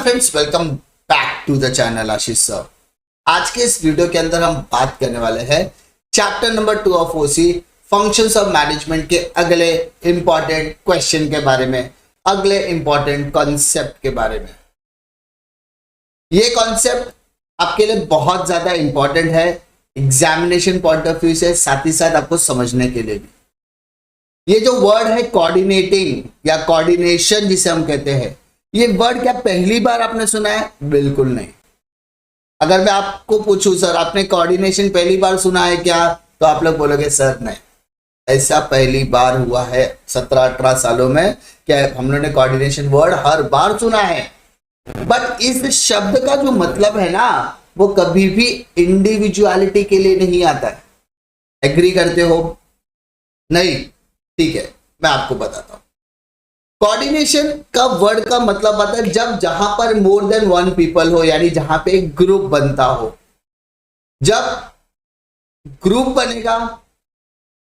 Friends, welcome back to the channel Ashish sir. आज के इस वीडियो के अंदर हम बात करने वाले हैं chapter number 2 of OC functions of management के अगले इंपॉर्टेंट क्वेश्चन के बारे में, अगले इंपॉर्टेंट कॉन्सेप्ट के बारे में। ये कॉन्सेप्ट आपके लिए बहुत ज्यादा इंपॉर्टेंट है एग्जामिनेशन पॉइंट ऑफ व्यू से, साथ ही साथ आपको समझने के लिए भी। ये जो वर्ड है कोऑर्डिनेटिंग या कोऑर्डिनेशन जिसे हम कहते हैं, ये वर्ड क्या पहली बार आपने सुना है? बिल्कुल नहीं। अगर मैं आपको पूछूं सर आपने कोऑर्डिनेशन पहली बार सुना है क्या, तो आप लोग बोलोगे सर नहीं, ऐसा पहली बार हुआ है 17-18 सालों में क्या हम लोगों ने कोऑर्डिनेशन वर्ड हर बार सुना है। बट इस शब्द का जो मतलब है ना, वो कभी भी इंडिविजुअलिटी के लिए नहीं आता है। एग्री करते हो? नहीं? ठीक है, मैं आपको बताता हूं। कोऑर्डिनेशन का वर्ड का मतलब आता है जब जहां पर मोर देन वन पीपल हो, यानी जहां पे एक ग्रुप बनता हो। जब ग्रुप बनेगा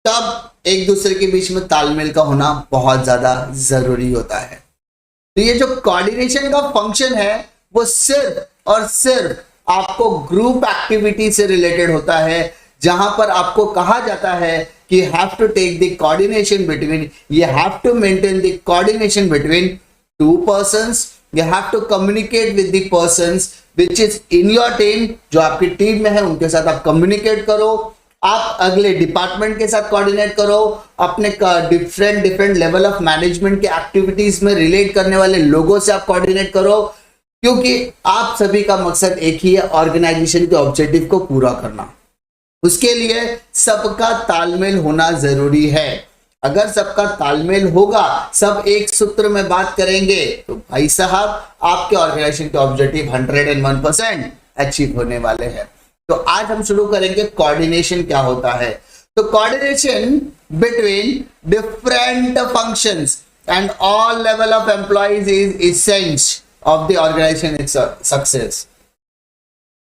तब एक दूसरे के बीच में तालमेल का होना बहुत ज्यादा जरूरी होता है। तो ये जो कोऑर्डिनेशन का फंक्शन है वो सिर्फ और सिर्फ आपको ग्रुप एक्टिविटी से रिलेटेड होता है, जहां पर आपको कहा जाता है कि have to take the coordination between, you have to maintain the coordination between two persons, you have to communicate with the persons which is in your team, जो आपकी टीम में है उनके साथ आप कम्युनिकेट करो, आप अगले डिपार्टमेंट के साथ कोऑर्डिनेट करो, अपने डिफरेंट लेवल ऑफ मैनेजमेंट के एक्टिविटीज में रिलेट करने वाले लोगों से आप कोऑर्डिनेट करो, क्योंकि आप सभी का मकसद एक ही है, ऑर्गेनाइजेशन के ऑब्जेक्टिव को पूरा करना। उसके लिए सबका तालमेल होना जरूरी है। अगर सबका तालमेल होगा, सब एक सूत्र में बात करेंगे, तो भाई साहब आपके ऑर्गेनाइजेशन के ऑब्जेक्टिव 101% अचीव होने वाले हैं। तो आज हम शुरू करेंगे कोऑर्डिनेशन क्या होता है। तो coordination between different functions and all level of employees is essence of the organization success.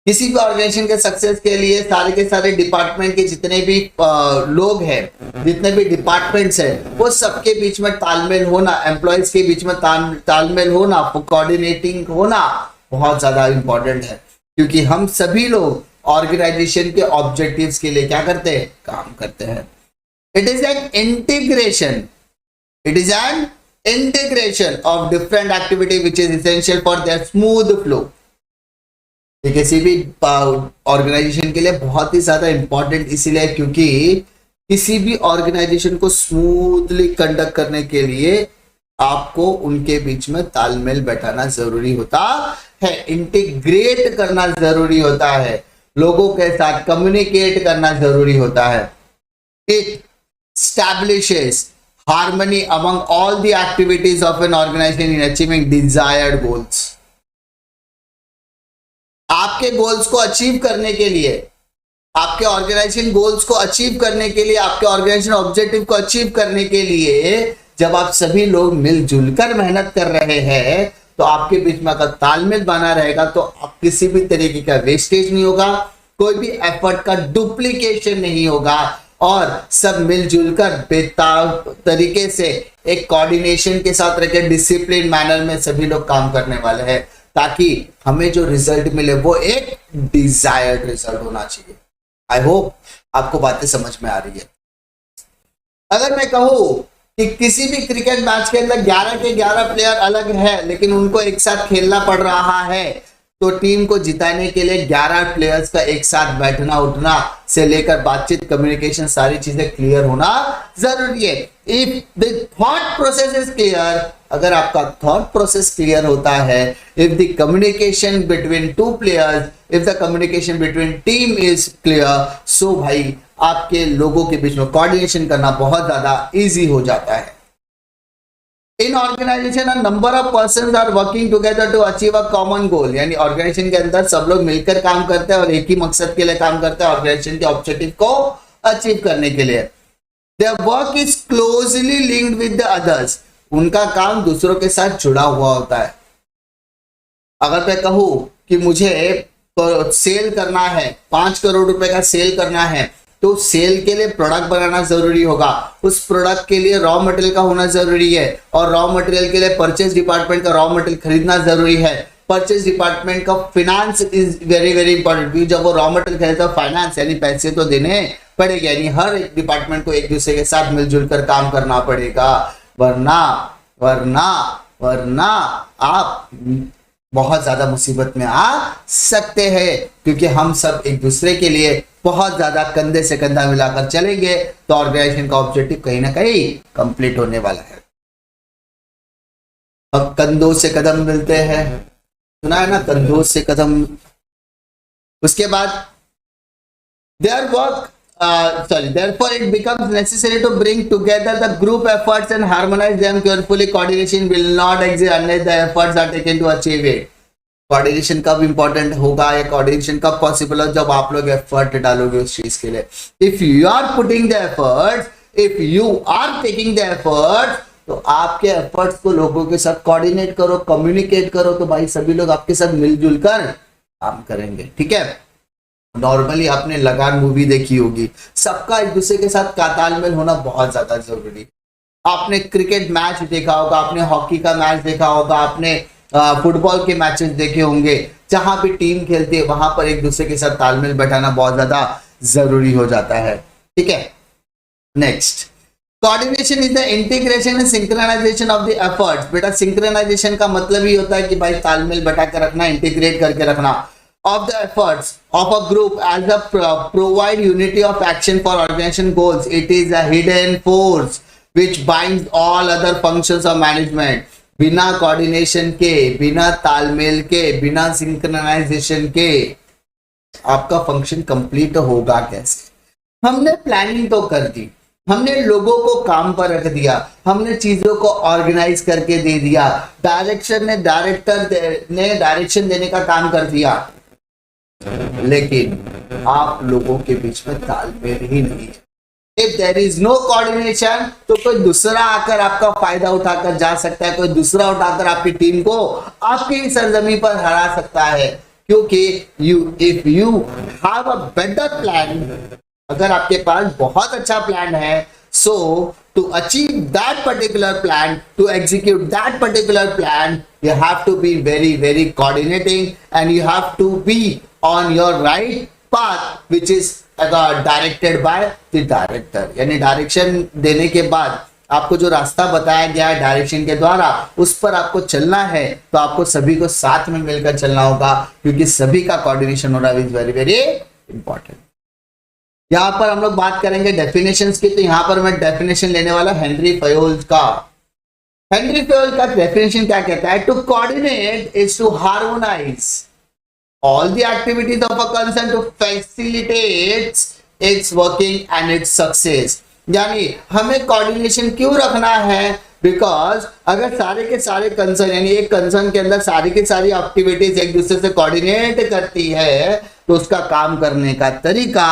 किसी भी ऑर्गेनाइजेशन के सक्सेस के लिए सारे के सारे डिपार्टमेंट के जितने भी लोग हैं, जितने भी डिपार्टमेंट्स हैं, वो सबके बीच में तालमेल होना, एम्प्लॉयज के बीच में तालमेल होना, कोऑर्डिनेटिंग होना बहुत ज्यादा इंपॉर्टेंट है, क्योंकि हम सभी लोग ऑर्गेनाइजेशन के ऑब्जेक्टिव्स के लिए क्या करते हैं? काम करते हैं। It is an integration, it is an integration of different activity which is essential for their smooth flow. ये किसी भी ऑर्गेनाइजेशन के लिए बहुत ही ज्यादा इंपॉर्टेंट इसीलिए क्योंकि किसी भी ऑर्गेनाइजेशन को स्मूथली कंडक्ट करने के लिए आपको उनके बीच में तालमेल बैठाना जरूरी होता है, इंटीग्रेट करना जरूरी होता है, लोगों के साथ कम्युनिकेट करना जरूरी होता है। It establishes harmony among all the activities of an organisation in achieving desired goals. आपके गोल्स को अचीव करने के लिए, आपके ऑर्गेनाइजेशन गोल्स को अचीव करने के लिए, आपके ऑर्गेनाइजेशन ऑब्जेक्टिव को अचीव करने के लिए जब आप सभी लोग मिलजुल कर मेहनत कर रहे हैं, तो आपके बीच में अगर तालमेल बना रहेगा तो आप किसी भी तरीके का वेस्टेज नहीं होगा, कोई भी एफर्ट का डुप्लीकेशन नहीं होगा, और सब मिलजुल कर बेताब तरीके से एक कोऑर्डिनेशन के साथ रहकर डिसिप्लिन मैनर में सभी लोग काम करने वाले हैं, ताकि हमें जो रिजल्ट मिले वो एक डिजायर्ड रिजल्ट होना चाहिए। आई होप आपको बातें समझ में आ रही है। अगर मैं कहूं कि किसी भी क्रिकेट मैच के अंदर 11 के 11 प्लेयर अलग है, लेकिन उनको एक साथ खेलना पड़ रहा है, तो टीम को जिताने के लिए 11 प्लेयर्स का एक साथ बैठना उठना से लेकर बातचीत, कम्युनिकेशन, सारी चीजें क्लियर होना जरूरी है। If the thought process is clear, अगर आपका थॉट प्रोसेस क्लियर होता है, if the communication between two players, if the communication between team is clear, so भाई आपके लोगों के बीच में कोऑर्डिनेशन करना बहुत ज्यादा इजी हो जाता है। In organisation a number of persons are working together to achieve a common goal, यानी ऑर्गेनाइजेशन के अंदर सब लोग मिलकर काम करते हैं और एक ही मकसद के लिए काम करते हैं, ऑर्गेनाइजेशन के ऑब्जेक्टिव को अचीव करने के लिए। Their work is closely linked with the others, उनका काम दूसरों के साथ जुड़ा हुआ होता है। अगर मैं कहूं कि मुझे तो सेल करना है, 5 करोड़ रुपए का सेल करना है, तो सेल के लिए प्रोडक्ट बनाना जरूरी होगा, उस प्रोडक्ट के लिए रॉ मटेरियल का होना जरूरी है, और रॉ मटेरियल के लिए परचेज डिपार्टमेंट का रॉ मटेरियल खरीदना जरूरी है। परचेज डिपार्टमेंट का finance is very very important, क्योंकि जब वो रॉ मटेरियल खरीदता है फाइनेंस यानी पैसे तो देने पड़ेगा, यानी हर एक डिपार्टमेंट को एक दूसरे के साथ मिलजुल कर काम करना पड़ेगा, वरना वरना वरना आप बहुत ज्यादा मुसीबत में आ सकते हैं, क्योंकि हम सब एक दूसरे के लिए बहुत ज्यादा कंधे से कंधा मिलाकर चलेंगे तो ऑर्गेनाइजेशन का ऑब्जेक्टिव कहीं ना कहीं कंप्लीट होने वाला है। अब कंधों से कदम मिलते हैं, सुना है ना, कंधों से कदम। उसके बाद therefore it becomes necessary to bring together the group efforts and harmonize them carefully. Coordination will not exist unless the efforts are taken to achieve it. Coordination कब इंपॉर्टेंट होगा या कोऑर्डिनेशन कब पॉसिबल हो, जब आप लोग एफर्ट डालोगे उस चीज के लिए। If you are putting the efforts, if you are taking the efforts, तो आपके एफर्ट्स को लोगों के साथ कोऑर्डिनेट करो, कम्युनिकेट करो, तो भाई सभी लोग आपके साथ मिलजुल कर काम करेंगे। ठीक है, नॉर्मली आपने लगान मूवी देखी होगी, सबका एक दूसरे के साथ तालमेल होना बहुत ज्यादा जरूरी। आपने क्रिकेट मैच देखा होगा, आपने हॉकी का मैच देखा होगा, आपने फुटबॉल के मैचेस देखे होंगे, जहां भी टीम खेलती है वहां पर एक दूसरे के साथ तालमेल बैठाना बहुत ज्यादा जरूरी हो जाता है। ठीक है, next, coordination is the integration and synchronization of the efforts. बेटा सिंक्रोनाइजेशन का मतलब ही होता है कि भाई तालमेल बैठा कर रखना, इंटीग्रेट करके रखना of the efforts of a group as a provide unity of action for organization goals. It is a hidden force which binds all other functions of management. बिना कोऑर्डिनेशन के, बिना तालमेल के, बिना सिंक्रोनाइजेशन के आपका फंक्शन कंप्लीट होगा कैसे? हमने प्लानिंग तो कर दी, हमने लोगों को काम पर रख दिया, हमने चीजों को ऑर्गेनाइज करके दे दिया, डायरेक्टर ने डायरेक्शन देने का काम कर दिया, लेकिन आप लोगों के बीच में तालमेल ही नहीं है। If there is no coordination, तो कोई दूसरा आकर आपका फायदा उठाकर जा सकता है, कोई दूसरा उठाकर आपकी टीम को आपकी ही सरजमी पर हरा सकता है, क्योंकि if you have a better plan, अगर आपके पास बहुत अच्छा प्लान है, so to achieve that particular plan, to execute that particular plan, you have to be very very coordinating and you have to be on your right path, which is directed by the director. यानी direction देने के बाद आपको जो रास्ता बताया गया है डायरेक्शन के द्वारा, उस पर आपको चलना है, तो आपको सभी को साथ में मिलकर चलना होगा, क्योंकि सभी का कोऑर्डिनेशन होना इज वेरी वेरी इंपॉर्टेंट। यहां पर हम लोग बात करेंगे डेफिनेशंस की, तो यहां पर मैं डेफिनेशन लेने वाला हेनरी फयोल का। हेनरी फयोल का डेफिनेशन क्या कहता है? To coordinate is to harmonize all the activities of a concern to facilitate its working and its success। यानी हमें कोऑर्डिनेशन क्यों रखना है? बिकॉज अगर सारे के सारे कंसर्न, यानी एक कंसर्न के अंदर सारी की सारी एक्टिविटीज एक दूसरे से कोऑर्डिनेट करती है, तो उसका काम करने का तरीका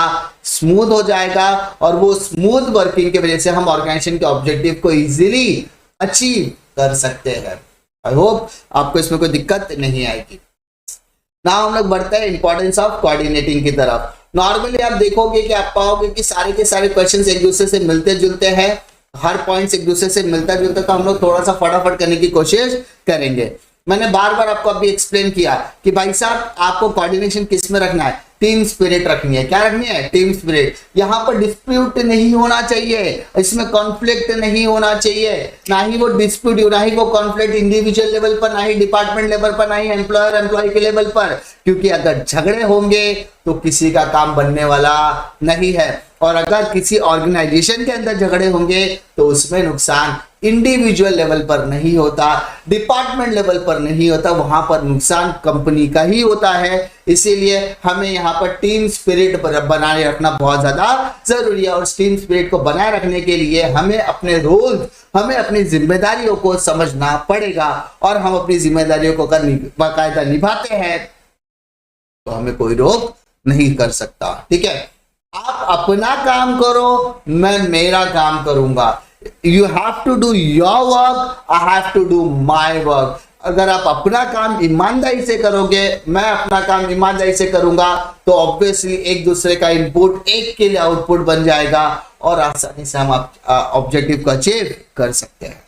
स्मूथ हो जाएगा, और वो स्मूथ वर्किंग की वजह से हम ऑर्गेनाइजेशन के ऑब्जेक्टिव को इजीली अचीव कर सकते हैं। आई होप आपको इसमें कोई दिक्कत नहीं आएगी। ना हम लोग बढ़ते हैं इंपॉर्टेंस ऑफ कोऑर्डिनेटिंग की तरफ। नॉर्मली आप देखोगे कि आप पाओगे कि सारे के सारे क्वेश्चंस एक दूसरे से मिलते जुलते हैं, हर पॉइंट्स एक दूसरे से मिलता जुलता, तो हम लोग थोड़ा सा फटाफट करने की कोशिश करेंगे। मैंने बार बार आपको अभी एक्सप्लेन किया कि भाई साहब आपको कोऑर्डिनेशन किस में रखना है? टीम स्पिरिट रखनी है। क्या रखनी है? Team spirit. यहाँ पर डिस्प्यूट नहीं होना चाहिए, इसमें कॉन्फ्लिक्ट नहीं होना चाहिए, ना ही वो डिस्प्यूट, ना ही वो कॉन्फ्लिक्ट इंडिविजुअल लेवल पर, ना ही डिपार्टमेंट लेवल पर, ना ही एम्प्लॉयर एम्प्लॉय के लेवल पर, क्योंकि अगर झगड़े होंगे तो किसी का काम बनने वाला नहीं है। और अगर किसी ऑर्गेनाइजेशन के अंदर झगड़े होंगे तो उसमें नुकसान इंडिविजुअल लेवल पर नहीं होता, डिपार्टमेंट लेवल पर नहीं होता, वहां पर नुकसान कंपनी का ही होता है। इसीलिए हमें यहाँ पर टीम स्पिरिट बनाए रखना बहुत ज्यादा जरूरी है, और टीम स्पिरिट को बनाए रखने के लिए हमें अपने रोल, हमें अपनी जिम्मेदारियों को समझना पड़ेगा, और हम अपनी जिम्मेदारियों को बाकायदा निभाते हैं तो हमें कोई रोक नहीं कर सकता। ठीक है, आप अपना काम करो, मैं मेरा काम करूंगा। You have to do your work, I have to do my work। अगर आप अपना काम ईमानदारी से करोगे, मैं अपना काम ईमानदारी से करूंगा, तो ऑब्वियसली एक दूसरे का इनपुट एक के लिए आउटपुट बन जाएगा, और आसानी से हम ऑब्जेक्टिव को अचीव कर सकते हैं।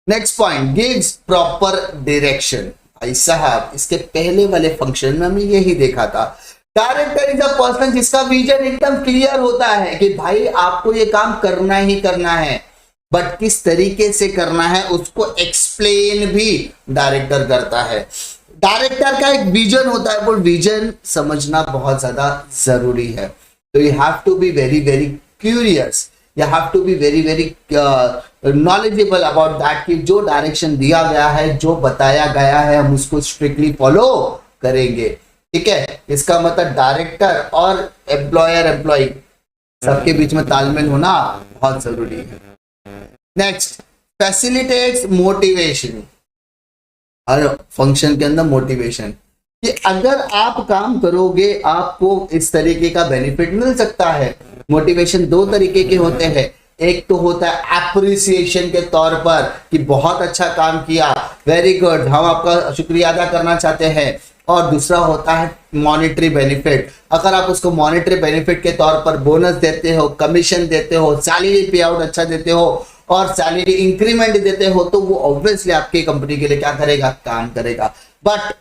Next point, gives proper direction. भाई साहब इसके पहले वाले फंक्शन में हमने यही देखा था। डायरेक्टर इज अ पर्सन जिसका विजन एकदम क्लियर होता है कि भाई आपको ये काम करना ही करना है, बट किस तरीके से करना है उसको एक्सप्लेन भी डायरेक्टर करता है। डायरेक्टर का एक विजन होता है, वो विजन समझना बहुत ज्यादा जरूरी है। तो you have to be very very curious, you have to be very very knowledgeable about that कि जो डायरेक्शन दिया गया है, जो बताया गया है, हम उसको स्ट्रिक्टली फॉलो करेंगे। ठीक है, इसका मतलब डायरेक्टर और एम्प्लॉयर एम्प्लॉय सबके बीच में तालमेल होना बहुत जरूरी है। Next, facilitates motivation. हर फंक्शन के अंदर मोटिवेशन, कि अगर आप काम करोगे आपको इस तरीके का बेनिफिट मिल सकता है। मोटिवेशन दो तरीके के होते हैं, एक तो होता है एप्रिसिएशन के तौर पर कि बहुत अच्छा काम किया, वेरी गुड, हम आपका शुक्रिया अदा करना चाहते हैं। और दूसरा होता है मॉनेटरी बेनिफिट। अगर आप उसको मॉनेटरी बेनिफिट के तौर पर बोनस देते हो, कमीशन देते हो, सैलरी पे आउट अच्छा देते हो और सैलरी इंक्रीमेंट देते हो, तो वो ऑब्वियसली आपकी कंपनी के लिए क्या करेगा, काम करेगा। बट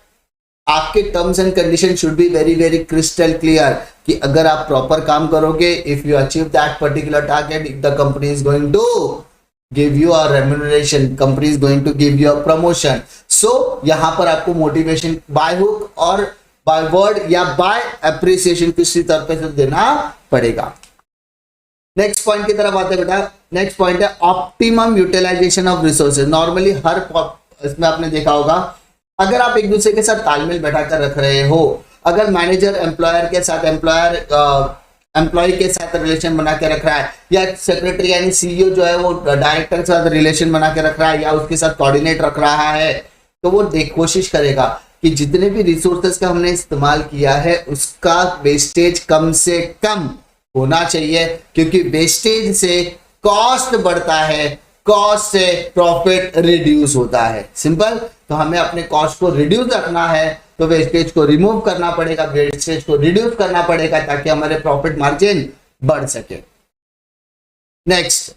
आपके terms and conditions should be very very crystal clear कि अगर आप प्रॉपर काम करोगे, if you achieve that particular target, if the company is going to give you a remuneration, company is going to give you a promotion. So यहां पर आपको motivation by hook और by word या by appreciation किसी तरह से देना पड़ेगा। नेक्स्ट पॉइंट की तरफ आते हैं बेटा। नेक्स्ट पॉइंट है optimum utilisation of resources. Normally हर इसमें आपने देखा होगा, अगर आप एक दूसरे के साथ तालमेल बैठाकर रख रहे हो, अगर मैनेजर एम्प्लॉयर के साथ, एम्प्लॉय के साथ रिलेशन बना के रख रहा है, या सेक्रेटरी यानी सीईओ जो है वो डायरेक्टर के साथ रिलेशन बना के रख रहा है, या उसके साथ कोऑर्डिनेट रख रहा है, तो वो कोशिश करेगा कि जितने भी रिसोर्सेज का हमने इस्तेमाल किया है उसका वेस्टेज कम से कम होना चाहिए, क्योंकि वेस्टेज से कॉस्ट बढ़ता है, कॉस्ट से प्रॉफिट रिड्यूस होता है। सिंपल। तो हमें अपने कॉस्ट को रिड्यूस रखना है तो वेस्टेज को रिमूव करना पड़ेगा, वेस्टेज को रिड्यूस करना पड़ेगा ताकि हमारे प्रॉफिट मार्जिन बढ़ सके। Next,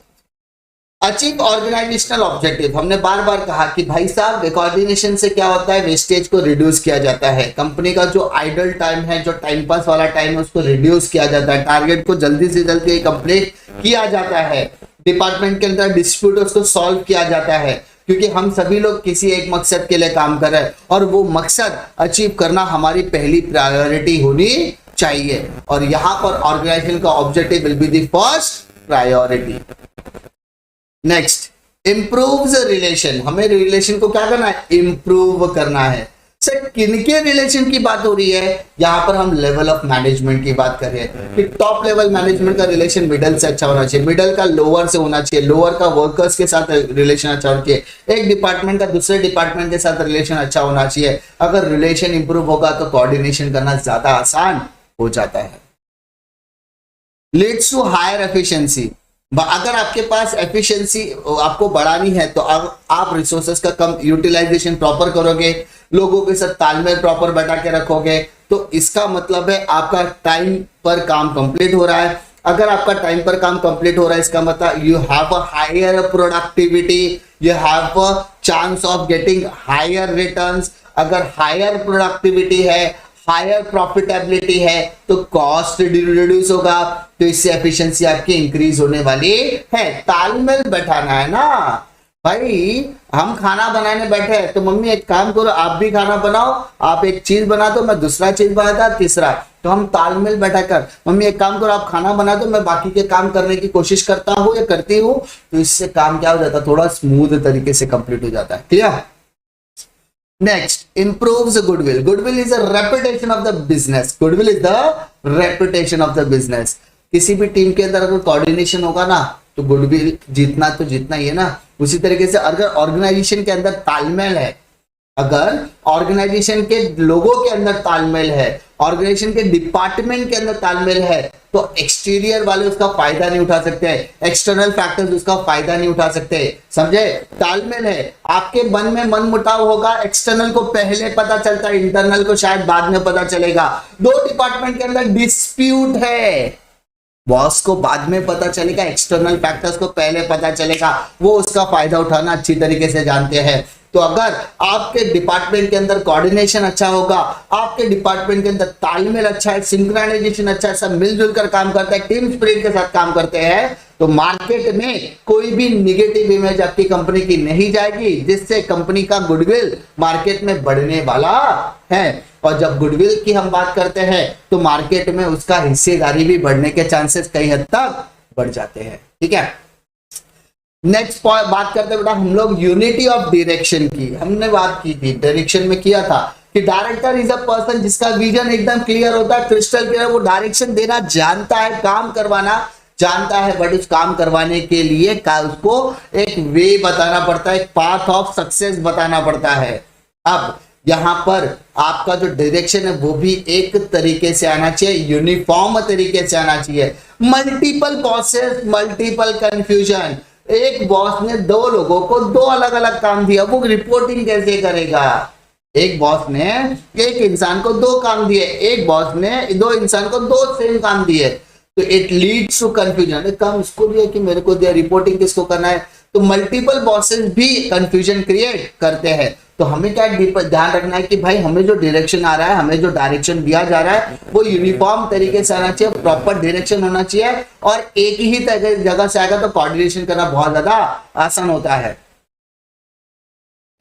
achieve organizational objective. हमने बार बार कहा कि भाई साहब कोऑर्डिनेशन से क्या होता है, वेस्टेज को रिड्यूस किया जाता है, कंपनी का जो आइडल टाइम है, जो टाइम पास वाला टाइम है, उसको रिड्यूस किया जाता है, टारगेट को जल्दी से जल्दी कंप्लीट किया जाता है, डिपार्टमेंट के अंदर डिस्प्यूट उसको सॉल्व किया जाता है, क्योंकि हम सभी लोग किसी एक मकसद के लिए काम कर रहे हैं और वो मकसद अचीव करना हमारी पहली प्रायोरिटी होनी चाहिए। और यहां पर ऑर्गेनाइजेशन का objective will be the first priority. Next, improves relation. हमें रिलेशन को क्या करना है, इंप्रूव करना है। सर किनके रिलेशन की बात हो रही है, यहां पर हम लेवल ऑफ मैनेजमेंट की बात कर रहे हैं कि टॉप लेवल मैनेजमेंट का रिलेशन मिडल से अच्छा होना चाहिए, मिडल का लोअर से होना चाहिए, लोअर का वर्कर्स के साथ रिलेशन अच्छा होना चाहिए, एक डिपार्टमेंट का दूसरे डिपार्टमेंट के साथ रिलेशन अच्छा होना चाहिए। अगर रिलेशन इंप्रूव होगा तो कोऑर्डिनेशन करना ज्यादा आसान हो जाता है। Leads to higher efficiency. अगर आपके पास एफिशिएंसी आपको बढ़ानी है तो आप रिसोर्सेस का कम यूटिलाइजेशन प्रॉपर करोगे, लोगों के साथ तालमेल प्रॉपर बैठा के रखोगे, तो इसका मतलब है आपका टाइम पर काम कंप्लीट हो रहा है। अगर आपका टाइम पर काम कंप्लीट हो रहा है इसका मतलब you have a higher productivity, you have a chance of getting higher returns. अगर हायर प्रोडक्टिविटी है, हायर प्रॉफिटेबिलिटी है, तो कॉस्ट रिड्यूस होगा, तो इससे एफिशिएंसी आपकी इंक्रीज होने वाली है। तालमेल बैठाना है ना भाई। हम खाना बनाने बैठे हैं तो मम्मी एक काम करो, आप भी खाना बनाओ, आप एक चीज बना दो, मैं दूसरा चीज बनाता, तीसरा। तो हम तालमेल बैठाकर, मम्मी एक काम करो, आप खाना बना दो, मैं बाकी के काम करने की कोशिश करता हूँ या करती हूँ, तो इससे काम क्या हो जाता है, थोड़ा स्मूथ तरीके से कंप्लीट हो जाता है। Clear. Next, improves goodwill. Goodwill is a reputation of the business. Goodwill is the reputation of the business. किसी भी टीम के अंदर अगर कोऑर्डिनेशन होगा ना तो गुडविल जीतना तो जीतना ही है ना। उसी तरीके से अगर ऑर्गेनाइजेशन के अंदर तालमेल है, अगर ऑर्गेनाइजेशन के लोगों के अंदर तालमेल है, ऑर्गेनाइजेशन के डिपार्टमेंट के अंदर तालमेल है, तो एक्सटीरियर वाले उसका फायदा नहीं उठा सकते, एक्सटर्नल फैक्टर्स उसका फायदा नहीं उठा सकते। समझे। तालमेल है, आपके मन में मन मुटाव होगा, एक्सटर्नल को पहले पता चलता है, इंटरनल को शायद बाद में पता चलेगा। दो डिपार्टमेंट के अंदर डिस्प्यूट है, बॉस को बाद में पता चलेगा, एक्सटर्नल फैक्टर्स को पहले पता चलेगा, वो उसका फायदा उठाना अच्छी तरीके से जानते हैं। तो अगर आपके डिपार्टमेंट के अंदर कोऑर्डिनेशन अच्छा होगा, आपके डिपार्टमेंट के अंदर तालमेल अच्छा है, सिंक्रोनाइजेशन अच्छा है, सब मिलजुल कर काम करते हैं, टीम स्पिरिट के साथ काम करते हैं, तो मार्केट में कोई भी निगेटिव इमेज आपकी कंपनी की नहीं जाएगी, जिससे कंपनी का गुडविल मार्केट में बढ़ने वाला है। और जब गुडविल की हम बात करते हैं तो मार्केट में उसका हिस्सेदारी भी बढ़ने के चांसेस कई हद तक बढ़ जाते हैं। ठीक है, नेक्स्ट बात करते हैं बेटा हम लोग यूनिटी ऑफ डायरेक्शन की। हमने बात की थी, डायरेक्शन में किया था कि डायरेक्टर इज अ पर्सन जिसका विजन एकदम क्लियर होता है, क्रिस्टल क्लियर, वो डायरेक्शन देना जानता है, काम करवाना जानता है, बट उस काम करवाने के लिए उसको एक वे बताना पड़ता है, एक पाथ ऑफ सक्सेस बताना पड़ता है। अब यहां पर आपका जो डायरेक्शन है वो भी एक तरीके से आना चाहिए, यूनिफॉर्म तरीके से आना चाहिए। मल्टीपल बॉसेस, मल्टीपल कंफ्यूजन, एक बॉस ने दो लोगों को दो अलग अलग काम दिया, वो रिपोर्टिंग कैसे करेगा? एक बॉस ने एक इंसान को दो काम दिए, एक बॉस ने दो इंसान को दो सेम काम दिए, तो इट लीड्स टू कंफ्यूजन। काम इसको दिया कि मेरे को दिया, रिपोर्टिंग किसको करना है? तो मल्टीपल बॉसेस भी कंफ्यूजन क्रिएट करते हैं। तो हमें क्या ध्यान रखना है कि भाई हमें जो डायरेक्शन आ रहा है, हमें जो डायरेक्शन दिया जा रहा है वो यूनिफॉर्म तरीके से आना चाहिए, प्रॉपर डायरेक्शन होना चाहिए, और एक ही जगह से आएगा तो कोऑर्डिनेशन करना बहुत ज्यादा आसान होता है।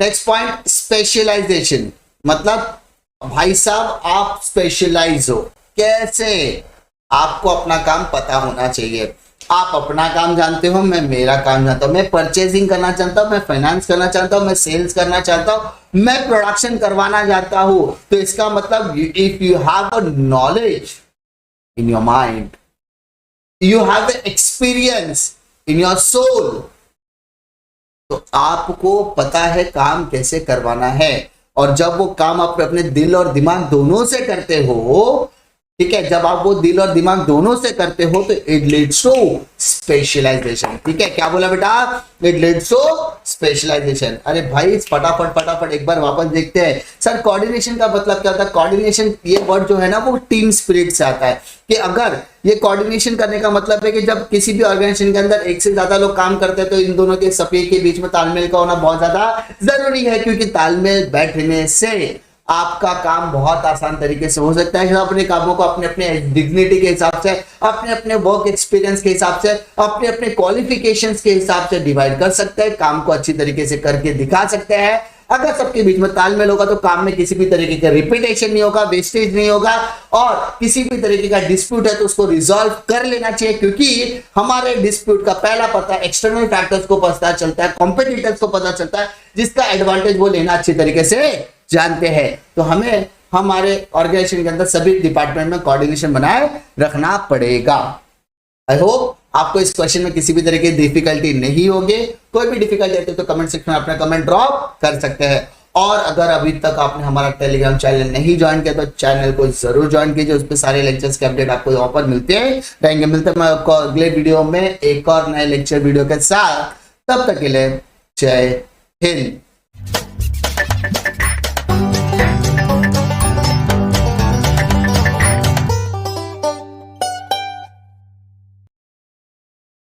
Next point, specialization. मतलब भाई साहब आप स्पेशलाइज हो कैसे? आपको अपना काम पता होना चाहिए। आप अपना काम जानते हो, मैं मेरा काम जानता हूं, मैं परचेजिंग करना चाहता हूं, मैं फाइनेंस करना चाहता हूं, मैं सेल्स करना चाहता हूं, मैं प्रोडक्शन करवाना चाहता हूं। तो इसका मतलब if you have a knowledge in your mind, you have the experience in your soul, तो आपको पता है काम कैसे करवाना है। और जब वो काम आप अपने दिल और दिमाग दोनों से करते हो, ठीक है, जब आप वो दिल और दिमाग दोनों से करते हो तो इट लीड्स टू स्पेशलाइजेशन। ठीक है, क्या बोला बेटा? It leads to specialization. अरे भाई फटाफट एक बार वापस देखते हैं। सर कोऑर्डिनेशन का मतलब क्या होता है? कोऑर्डिनेशन ये वर्ड जो है ना वो टीम स्पिरिट से आता है, कि अगर ये कोऑर्डिनेशन करने का मतलब है कि जब किसी भी ऑर्गेनाइजेशन के अंदर एक से ज्यादा लोग काम करते हैं तो इन दोनों के सभी के बीच में तालमेल का होना बहुत ज्यादा जरूरी है, क्योंकि तालमेल बैठने से आपका काम बहुत आसान तरीके से हो सकता है। अपने कामों को अपने अपने डिग्निटी के हिसाब से, अपने अपने वर्क एक्सपीरियंस के हिसाब से, अपने अपने क्वालिफिकेशंस के हिसाब से डिवाइड कर सकते हैं, काम को अच्छी तरीके से करके दिखा सकते हैं। अगर सबके बीच में तालमेल होगा तो काम में किसी भी तरीके का रिपीटेशन नहीं होगा, वेस्टेज नहीं होगा, और किसी भी तरीके का डिस्प्यूट है तो उसको रिजॉल्व कर लेना चाहिए, क्योंकि हमारे डिस्प्यूट का पहला पता एक्सटर्नल फैक्टर्स को पता चलता है, कॉम्पिटिटर्स को पता चलता है, जिसका एडवांटेज वो लेना अच्छी तरीके से जानते हैं। तो हमें हमारे ऑर्गेनाइजेशन के अंदर सभी डिपार्टमेंट में कोऑर्डिनेशन बनाए रखना पड़ेगा। आई होप आपको इस क्वेश्चन में किसी भी तरह की डिफिकल्टी नहीं होगी। कोई भी डिफिकल्टी आती है तो कमेंट सेक्शन में अपना कमेंट ड्रॉप कर सकते हैं। और अगर अभी तक आपने हमारा टेलीग्राम चैनल नहीं ज्वाइन किया तो चैनल को जरूर ज्वाइन कीजिए, उस पर सारे लेक्चर्स के अपडेट आपको यहाँ पर मिलते रहेंगे। मिलते हैं आपको अगले वीडियो में एक और नए लेक्चर वीडियो के साथ। तब तक के लिए जय हिंद।